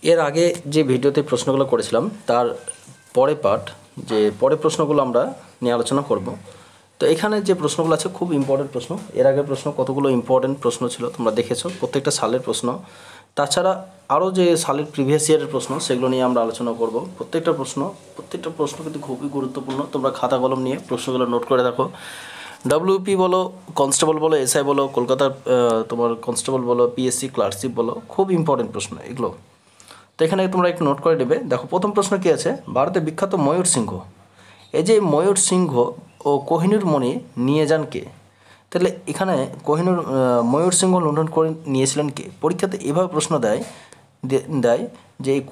এর আগে যে ভিডিওতে প্রশ্নগুলো করেছিলাম তার পরের পার্ট, যে পরের প্রশ্নগুলো আমরা নিয়ে আলোচনা করব। তো এখানে যে প্রশ্নগুলো আছে খুব ইম্পর্টেন্ট প্রশ্ন। এর আগের প্রশ্ন কতগুলো ইম্পর্টেন্ট প্রশ্ন ছিল তোমরা দেখেছো, প্রত্যেকটা সালের প্রশ্ন। তাছাড়া আরও যে সালের প্রিভিয়াস ইয়ারের প্রশ্ন সেগুলো নিয়ে আমরা আলোচনা করব। প্রত্যেকটা প্রশ্ন কিন্তু খুবই গুরুত্বপূর্ণ। তোমরা খাতা কলম নিয়ে প্রশ্নগুলো নোট করে রাখো। ডব্লিউপি বলো, কনস্টেবল বলো, এসআই বলো, কলকাতার তোমার কনস্টেবল বলো, পিএসসি ক্লার্কশিপ বলো, খুব ইম্পর্টেন্ট প্রশ্ন এগুলো। তো এখানে তোমরা একটু নোট করে নেবে। দেখো প্রথম প্রশ্ন কী আছে, ভারতের বিখ্যাত ময়ূর সিংহ, এই যে ময়ূর সিংহ ও কোহিনূর মণি নিয়ে যান কে? তাহলে এখানে ময়ূর সিংহ লুণ্ঠন করে নিয়েছিলেন কে? পরীক্ষাতে এভাবে প্রশ্ন দেয় যে এই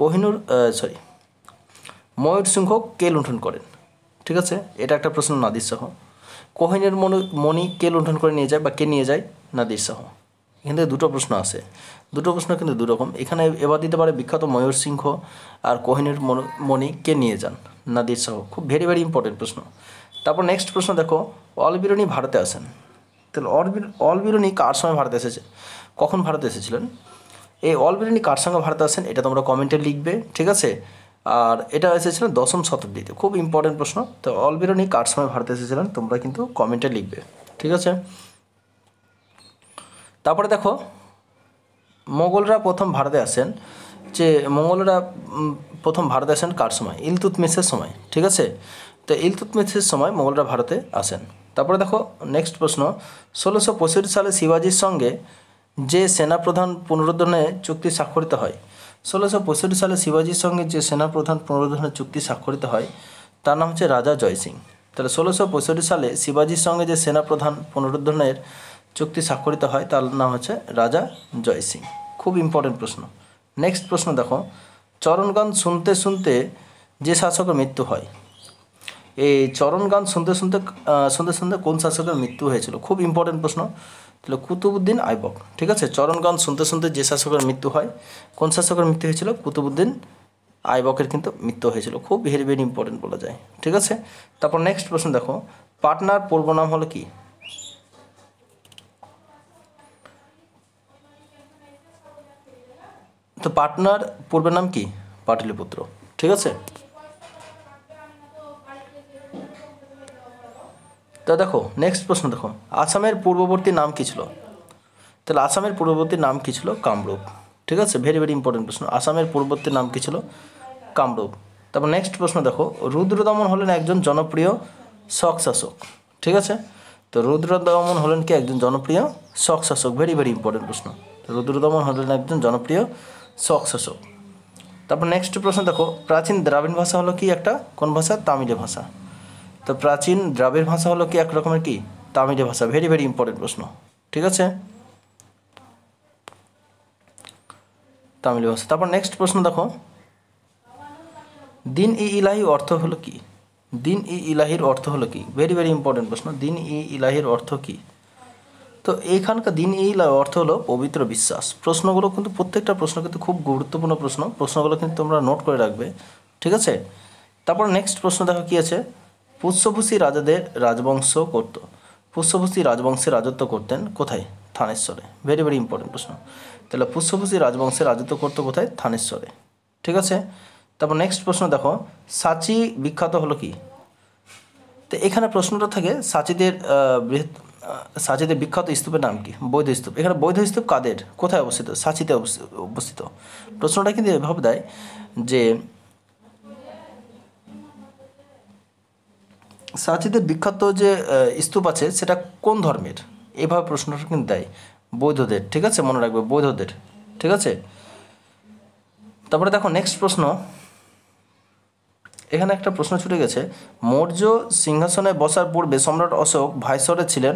ময়ূর সিংহ কে লুণ্ঠন করেন? ঠিক আছে, এটা একটা প্রশ্ন। নাদির শাহ। কোহিনূর মণি কে লুণ্ঠন করে নিয়ে যায় বা কে নিয়ে যায়? নাদির শাহ। এখান থেকে দুটো প্রশ্ন আছে, দুটো প্রশ্ন কিন্তু দুরকম। এখানে এবার দিতে পারে বিখ্যাত ময়ূর সিংহ আর কোহিনূর মণি কে নিয়ে যান? নাদির শাহ। খুব ভেরি ভেরি ইম্পর্টেন্ট প্রশ্ন। তারপর নেক্সট প্রশ্ন দেখো, অলবিরুনি ভারতে আসেন। তাহলে অলবিরুনি কার সময় ভারতে এসেছে, কখন ভারতে এসেছিলেন? এই অলবিরুনি কার সঙ্গে ভারতে আসেন এটা তোমরা কমেন্টে লিখবে, ঠিক আছে? আর এটা এসেছিলেন 10ম শতাব্দীতে। খুব ইম্পর্টেন্ট প্রশ্ন। তো অলবিরুনি কার সময় ভারতে এসেছিলেন তোমরা কিন্তু কমেন্টে লিখবে, ঠিক আছে? তারপরে দেখো, মোগলরা প্রথম ভারতে আসেন, যে মোগলরা প্রথম ভারতে আসেন কার সময়? ইলতুৎমিশের সময়, ঠিক আছে? তো ইলতুৎমিশের সময় মোগলরা ভারতে আসেন। তারপরে দেখো নেক্সট প্রশ্ন, 1665 সালে শিবাজির সঙ্গে যে সেনাপ্রধান পুনরুদ্ধারণের চুক্তি স্বাক্ষরিত হয়, 1665 সালে শিবাজির সঙ্গে যে সেনাপ্রধান পুনরুদ্ধারণের চুক্তি স্বাক্ষরিত হয় তার নাম হচ্ছে রাজা জয় সিং। তাহলে 1665 সালে শিবাজির সঙ্গে যে সেনাপ্রধান পুনরুদ্ধারণের চুক্তি স্বাক্ষরিত হয় তার নাম হচ্ছে রাজা জয় সিং। খুব ইম্পর্টেন্ট প্রশ্ন। নেক্সট প্রশ্ন দেখো, চরণগান শুনতে শুনতে যে শাসকের মৃত্যু হয়, এই চরণগান শুনতে শুনতে কোন শাসকের মৃত্যু হয়েছিল? খুব ইম্পর্টেন্ট প্রশ্ন। তাহলে কুতুবউদ্দিন আইবক, ঠিক আছে? চরণগান শুনতে শুনতে যে শাসকের মৃত্যু হয়, কোন শাসকের মৃত্যু হয়েছিল? কুতুবউদ্দিন আইবকের কিন্তু মৃত্যু হয়েছিল। খুব ভেরি ভেরি ইম্পর্টেন্ট বলা যায়, ঠিক আছে? তারপর নেক্সট প্রশ্ন দেখো, পাটনার পূর্ব নাম হলো কি? তো পাটনার পূর্বের নাম কি? পাটলিপুত্র, ঠিক আছে? তা দেখো নেক্সট প্রশ্ন দেখো, আসামের পূর্ববর্তী নাম কী ছিল? তাহলে আসামের পূর্ববর্তী নাম কী ছিল? কামরূপ, ঠিক আছে? ভেরি ভেরি ইম্পর্টেন্ট প্রশ্ন। আসামের পূর্ববর্তী নাম কী ছিল? কামরূপ। তারপর নেক্সট প্রশ্ন দেখো, রুদ্রদমন হলেন একজন জনপ্রিয় শক শাসক, ঠিক আছে? তো রুদ্রদমন হলেন কি? একজন জনপ্রিয় শক শাসক। ভেরি ভেরি ইম্পর্টেন্ট প্রশ্ন। রুদ্রদমন হলেন একজন জনপ্রিয় শক শাসক। তারপর নেক্সট প্রশ্ন দেখো, প্রাচীন দ্রাবিড় ভাষা হলো কি একটা? কোন ভাষা? তামিলি ভাষা। তো প্রাচীন দ্রাবিড় ভাষা হলো কি? এক রকমের কি? তামিলি ভাষা। ভেরি ভেরি ইম্পর্টেন্ট প্রশ্ন, ঠিক আছে? তামিলি ভাষা। তারপর নেক্সট প্রশ্ন দেখো, দিন ই ইলাহি অর্থ হলো কি? দিন ই ইলাহির অর্থ হলো কি? ভেরি ভেরি ইম্পর্টেন্ট প্রশ্ন। দিন ই ইলাহির অর্থ কি? তো এইখানকার দিন ই ইলাহির অর্থ হলো পবিত্র বিশ্বাস। প্রশ্নগুলো কিন্তু প্রত্যেকটা প্রশ্ন কিন্তু খুব গুরুত্বপূর্ণ প্রশ্ন। প্রশ্নগুলো কিন্তু তোমরা নোট করে রাখবে, ঠিক আছে? তারপর নেক্সট প্রশ্ন দেখো কি আছে, পুষ্যভূষী রাজাদের রাজবংশ করত। পুষ্যভূষী রাজবংশে রাজত্ব করতেন কোথায়? থানেশ্বরে। ভেরি ভেরি ইম্পর্টেন্ট প্রশ্ন। তাহলে পুষ্যভূষী রাজবংশে রাজত্ব করতো কোথায়? থানেশ্বরে, ঠিক আছে? তারপর নেক্সট প্রশ্ন দেখো, সাঁচি বিখ্যাত হলো কি? তো এখানে প্রশ্নটা থাকে সাঁচিদের বিখ্যাত স্তূপের নাম কি? বৌদ্ধ স্তূপ। এখানে বৌদ্ধ স্তূপ কাদের, কোথায় অবস্থিত? সাঁচিতে অবস্থিত। প্রশ্নটা কিন্তু এভাবে দেয় যে সাঁচিদের বিখ্যাত যে স্তূপ আছে সেটা কোন ধর্মের, এইভাবে প্রশ্নটা কিন্তু দেয়। বৌদ্ধদের, ঠিক আছে? মনে রাখবে বৌদ্ধদের, ঠিক আছে? তারপরে দেখো নেক্সট প্রশ্ন, এখানে একটা প্রশ্ন ছুটে গেছে, মৌর্য সিংহাসনে বসার পূর্বে সম্রাট অশোক ভাইসরয় ছিলেন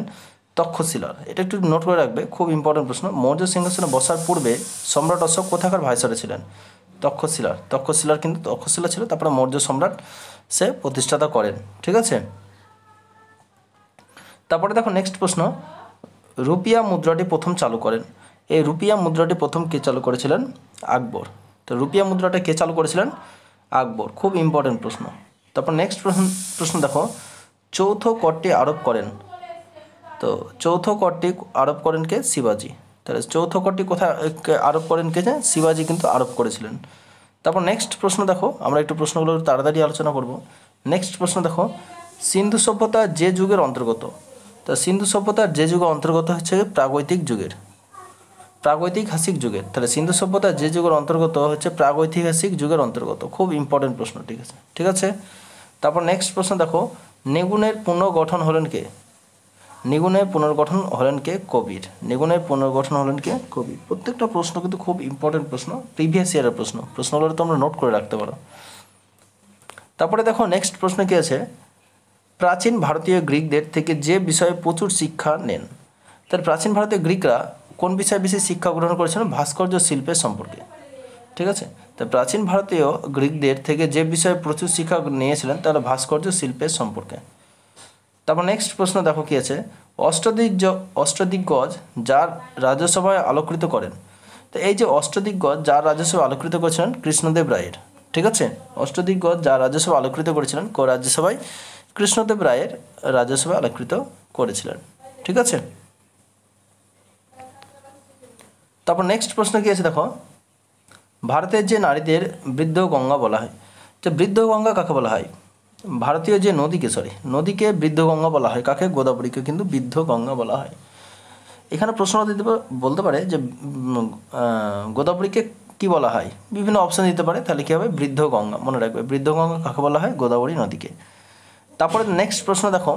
তক্ষশিলার। এটা একটু নোট করে রাখবে, খুব ইম্পর্টেন্ট প্রশ্ন। মৌর্য সিংহাসনে বসার পূর্বে সম্রাট অশোক কোথাকার ভাইসরয় ছিলেন? তক্ষশিলার কিন্তু তক্ষশিলা ছিল, তারপরে মৌর্য সম্রাট সে প্রতিষ্ঠাতা করেন, ঠিক আছে? তারপরে দেখো নেক্সট প্রশ্ন, রুপিয়া মুদ্রাটি প্রথম চালু করেন। এই রুপিয়া মুদ্রাটি প্রথম কে চালু করেছিলেন? আকবর। তো রুপিয়া মুদ্রাটা কে চালু করেছিলেন? আকবর। খুব ইম্পর্টেন্ট প্রশ্ন। তারপর নেক্সট প্রশ্ন দেখো, চৌথ করটি আরোপ করেন। তো চৌথ করটি আরোপ করেন কে? শিবাজি। তাহলে চৌথ করটি কোথায় আরোপ করেন কে? যে শিবাজি কিন্তু আরোপ করেছিলেন। তারপর নেক্সট প্রশ্ন দেখো, আমরা একটু প্রশ্নগুলো তাড়াতাড়ি আলোচনা করব। নেক্সট প্রশ্ন দেখো, সিন্ধু সভ্যতা যে যুগের অন্তর্গত? তো সিন্ধু সভ্যতার যে যুগের অন্তর্গত হচ্ছে প্রাগৈতিক যুগের, প্রাগৈতিহাসিক যুগের। তাহলে সিন্ধু সভ্যতা যে যুগের অন্তর্গত হচ্ছে প্রাগৈতিহাসিক যুগের অন্তর্গত। খুব ইম্পর্টেন্ট প্রশ্ন, ঠিক আছে, ঠিক আছে। তারপর নেক্সট প্রশ্ন দেখো, নিগুণের পুনর্গঠন হলেন কে? নিগুণের পুনর্গঠন হলেন কে? কবির। নিগুণের পুনর্গঠন হলেন কে? কবির। প্রত্যেকটা প্রশ্ন কিন্তু খুব ইম্পর্টেন্ট প্রশ্ন, প্রিভিয়াস ইয়ারের প্রশ্ন, প্রশ্নগুলো তোমরা নোট করে রাখতে পারো। তারপরে দেখো নেক্সট প্রশ্ন কি আছে, প্রাচীন ভারতীয় গ্রিকদের থেকে যে বিষয়ে প্রচুর শিক্ষা নেন? তাহলে প্রাচীন ভারতীয় গ্রিকরা কোন বিষয়ে বেশি শিক্ষা গ্রহণ করেছিলেন? ভাস্কর্য শিল্পের সম্পর্কে, ঠিক আছে। তো প্রাচীন ভারতীয় গ্রিকদের থেকে যে বিষয়ে প্রচুর শিক্ষা নিয়েছিলেন তাহলে ভাস্কর্য শিল্পের সম্পর্কে। তারপর নেক্সট প্রশ্ন দেখো কি আছে, অষ্টদিগ্গজ যার রাজসভায় আলোকৃত করেন? তো এই যে অষ্টদিগ্গজ যার রাজসভায় আলোকৃত করেছিলেন কৃষ্ণদেব রায়ের, ঠিক আছে। অষ্টদিগ্গজ যার রাজসভায় আলোকৃত করেছিলেন, রাজ্যসভায় কৃষ্ণদেব রায়ের রাজসভায় আলোকৃত করেছিলেন, ঠিক আছে। তারপর নেক্সট প্রশ্ন কি আছে দেখো, ভারতের যে নারীদের বৃদ্ধ গঙ্গা বলা হয়, তো বৃদ্ধ গঙ্গা কাকে বলা হয়? ভারতীয় যে নদীকে বৃদ্ধ গঙ্গা বলা হয়। কাকে? গোদাবরীকে কিন্তু বৃদ্ধ গঙ্গা বলা হয়। এখানে প্রশ্ন বলতে পারে যে গোদাবরীকে কি বলা হয়, বিভিন্ন অপশান দিতে পারে, তাহলে কী হবে? বৃদ্ধ গঙ্গা, মনে রাখবে বৃদ্ধ গঙ্গা কাকে বলা হয়? গোদাবরী নদীকে। তারপরে নেক্সট প্রশ্ন দেখো,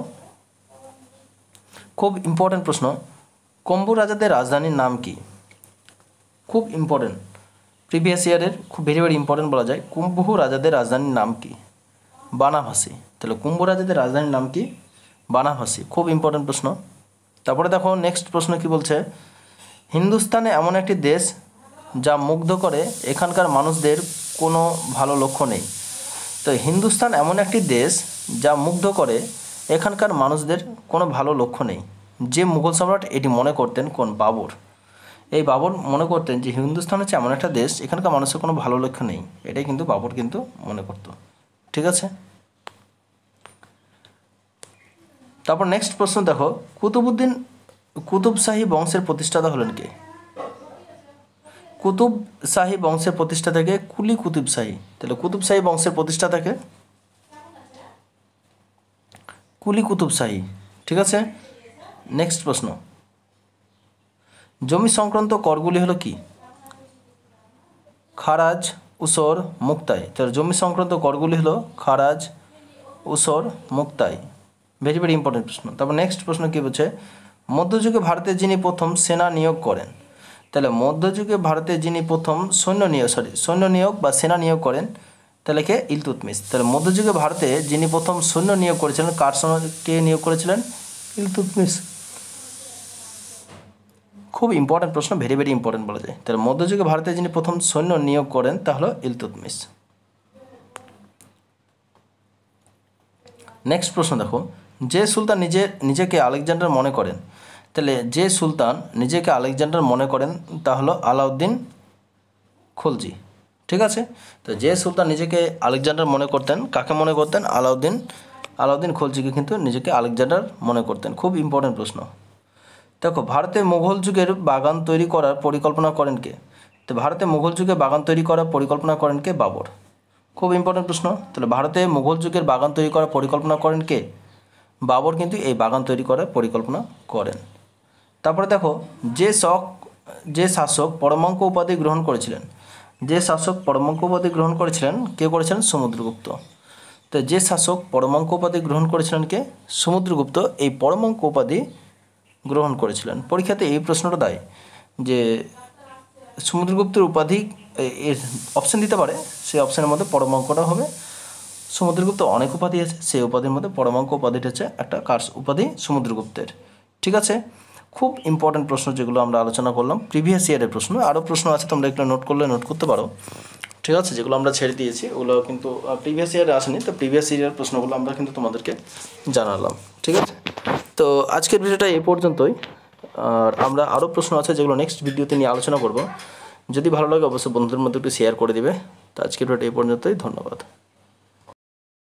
খুব ইম্পর্টেন্ট প্রশ্ন, কম্বু রাজাদের রাজধানীর নাম কি? খুব ইম্পর্টেন্ট, প্রিভিয়াস ইয়ারের খুব ভেরি ভেরি ইম্পর্টেন্ট বলা যায়। কুম্ভু রাজাদের রাজধানীর নাম কি? বানাভাসী। তাহলে কুম্ভু রাজাদের রাজধানীর নাম কি? বানাভাসী। খুব ইম্পর্টেন্ট প্রশ্ন। তারপরে দেখো নেক্সট প্রশ্ন কি বলছে, হিন্দুস্তানে এমন একটি দেশ যা মুগ্ধ করে এখানকার মানুষদের কোনো ভালো লক্ষ্য নেই। তো হিন্দুস্তান এমন একটি দেশ যা মুগ্ধ করে এখানকার মানুষদের কোনো ভালো লক্ষ্য নেই। যে মুঘল সম্রাট এটি মনে করতেন, কোন? বাবর। এই বাবর মনে করতেন যে হিন্দুস্তান হচ্ছে এমন একটা দেশ এখানকার মানুষের কোনো ভালো লক্ষ্য নেই, এটাই কিন্তু বাবর কিন্তু মনে করত, ঠিক আছে। তারপর নেক্সট প্রশ্ন দেখো, কুতুব শাহী বংশের প্রতিষ্ঠাতা হলেন কে? কুতুব শাহী বংশের প্রতিষ্ঠাতাকে কুলি কুতুব শাহী। তাহলে কুতুব শাহী বংশের প্রতিষ্ঠাতাকে কুলি কুতুব শাহী, ঠিক আছে। নেক্সট প্রশ্ন, জমি সংক্রান্ত করগুলি হলো কি? খারাজ, উসর, মুক্তাই। তাহলে জমি সংক্রান্ত করগুলি হলো খারাজ, উসর, মুক্তাই। ভেরি ভেরি ইম্পর্টেন্ট প্রশ্ন। তারপর নেক্সট প্রশ্ন কী বলছে, মধ্যযুগে ভারতে যিনি প্রথম সেনা নিয়োগ করেন? তাহলে মধ্যযুগে ভারতে যিনি প্রথম সৈন্য নিয়োগ বা সেনা নিয়োগ করেন তাহলে কে? ইলতুৎমিশ। তাহলে মধ্যযুগে ভারতে যিনি প্রথম সৈন্য নিয়োগ করেছিলেন, কার সঙ্গে কে নিয়োগ করেছিলেন? ইলতুৎমিশ। খুব ইম্পর্টেন্ট প্রশ্ন, ভেরি ভেরি ইম্পর্টেন্ট বলা যায়। তাহলে মধ্যযুগে ভারতে যিনি প্রথম সৈন্য নিয়োগ করেন তা হলো ইলতুৎমিশ। নেক্সট প্রশ্ন দেখো, যে সুলতান নিজেকে আলেকজান্ডার মনে করেন? তাহলে যে সুলতান নিজেকে আলেকজান্ডার মনে করেন তা হলো আলাউদ্দিন খলজি, ঠিক আছে। তো যে সুলতান নিজেকে আলেকজান্ডার মনে করতেন, কাকে মনে করতেন? আলাউদ্দিন খলজিকে কিন্তু নিজেকে আলেকজান্ডার মনে করতেন। খুব ইম্পর্টেন্ট প্রশ্ন। দেখো, ভারতে মুঘল যুগের বাগান তৈরি করার পরিকল্পনা করেন কে? তো ভারতে মুঘল যুগে বাগান তৈরি করার পরিকল্পনা করেন কে? বাবর। খুব ইম্পর্টেন্ট প্রশ্ন। তাহলে ভারতে মুঘল যুগের বাগান তৈরি করার পরিকল্পনা করেন কে? বাবর কিন্তু এই বাগান তৈরি করার পরিকল্পনা করেন। তারপরে দেখো, যে শাসক পরমাঙ্ক উপাধি গ্রহণ করেছিলেন? যে শাসক পরমাঙ্ক উপাধি গ্রহণ করেছিলেন কে করেছিলেন? সমুদ্রগুপ্ত। তো যে শাসক পরমাঙ্ক উপাধি গ্রহণ করেছিলেন কে? সমুদ্রগুপ্ত এই পরমাঙ্ক উপাধি গ্রহণ করেছিলেন। পরীক্ষাতে এই প্রশ্নটা দেয় যে সমুদ্রগুপ্তের উপাধি এর অপশান দিতে পারে, সেই অপশানের মধ্যে পরমাঙ্কটা হবে। সমুদ্রগুপ্ত অনেক উপাধি আছে, সেই উপাধির মধ্যে পরমাঙ্ক উপাধিটা হচ্ছে একটা উপাধি সমুদ্রগুপ্তের, ঠিক আছে। খুব ইম্পর্টেন্ট প্রশ্ন যেগুলো আমরা আলোচনা করলাম, প্রিভিয়াস ইয়ারের প্রশ্ন। আরও প্রশ্ন আছে, তোমরা একটু নোট করতে পারো, ঠিক আছে। যেগুলো আমরা ছেড়ে দিয়েছি ওগুলো কিন্তু প্রিভিয়াস ইয়ারে আসেনি, তো প্রিভিয়াস ইয়ারের প্রশ্নগুলো আমরা কিন্তু তোমাদেরকে জানালাম, ঠিক আছে। তো আজকের ভিডিওটা এই পর্যন্তই, আর আমরা আরও প্রশ্ন আছে যেগুলো নেক্সট ভিডিওতে নিয়ে আলোচনা করব। যদি ভালো লাগে অবশ্যই বন্ধুদের মধ্যে একটু শেয়ার করে দিবে। তো আজকের ভিডিওটা এই পর্যন্তই, ধন্যবাদ।